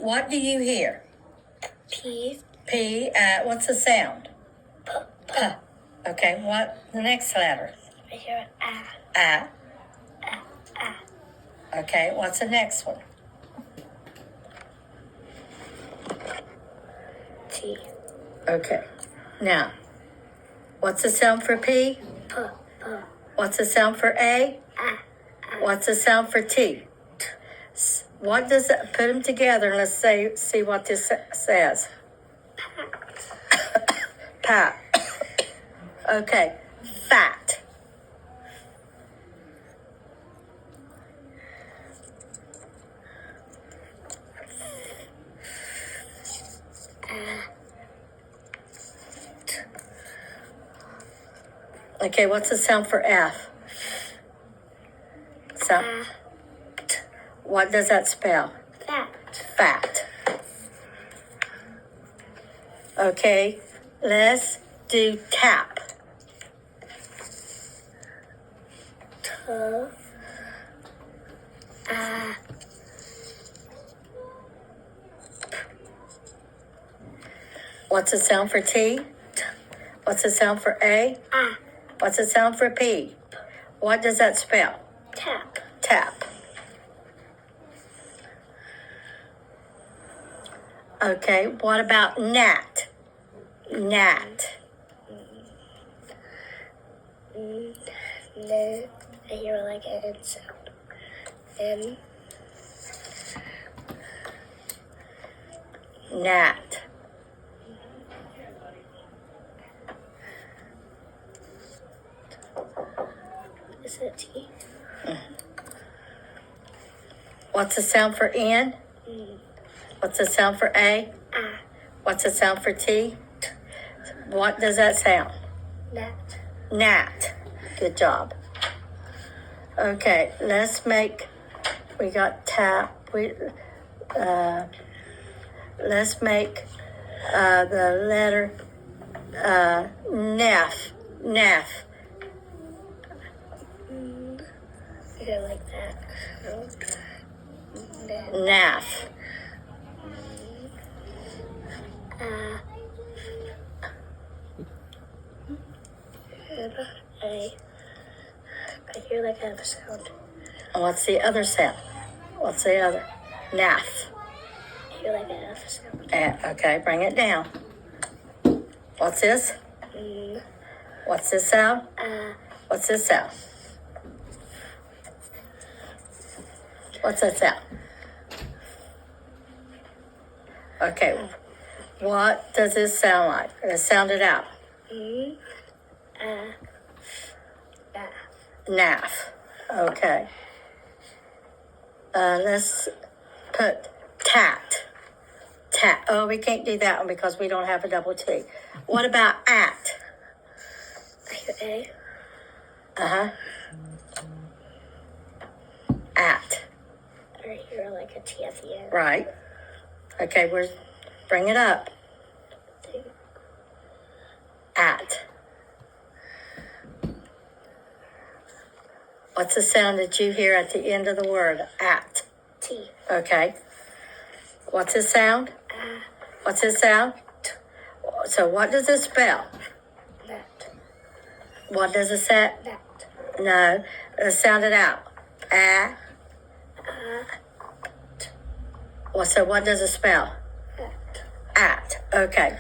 What do you hear? P. P. What's the sound? P. P. Okay, what the next letter? I hear A. A. Okay, what's the next one? T. Okay, now, what's the sound for P? P. What's the sound for A? What's the sound for T? What does it, put them together and let's see what this says. Pat. Okay, fat. Okay, what's the sound for F? Sound. What does that spell? Fat. Okay, let's do tap. T. What's the sound for T? What's the sound for A? What's the sound for P? What does that spell? Tap. Tap. Okay, what about gnat? Gnat. N. I hear like an N sound. N. Gnat. Is it T? What's the sound for N? What's the sound for A? What's the sound for T? What does that sound? Nat. Gnat. Good job. Okay, let's make, we got tap. Let's make the letter Nef. Nef. I hear like that. Naf. I hear like a sound. What's the other sound? What's the other? Naf. I hear like a F sound. Okay, bring it down. What's this? What's this sound? What's this sound? What's that sound? Okay, what does this sound like? Let's sound it out. Naf. Okay. Let's put tat. Tat. Oh, we can't do that one because we don't have a double T. What about at? I hear A. Uh-huh. At. I hear like a T at the end. Right. Okay, bring it up. At. What's the sound that you hear at the end of the word? At. T. Okay. What's the sound? What's the sound? So what does it spell? Nat. What does it say? Nat. No. Let's sound it out. Ah. Well, so what does it spell? At. At. Okay.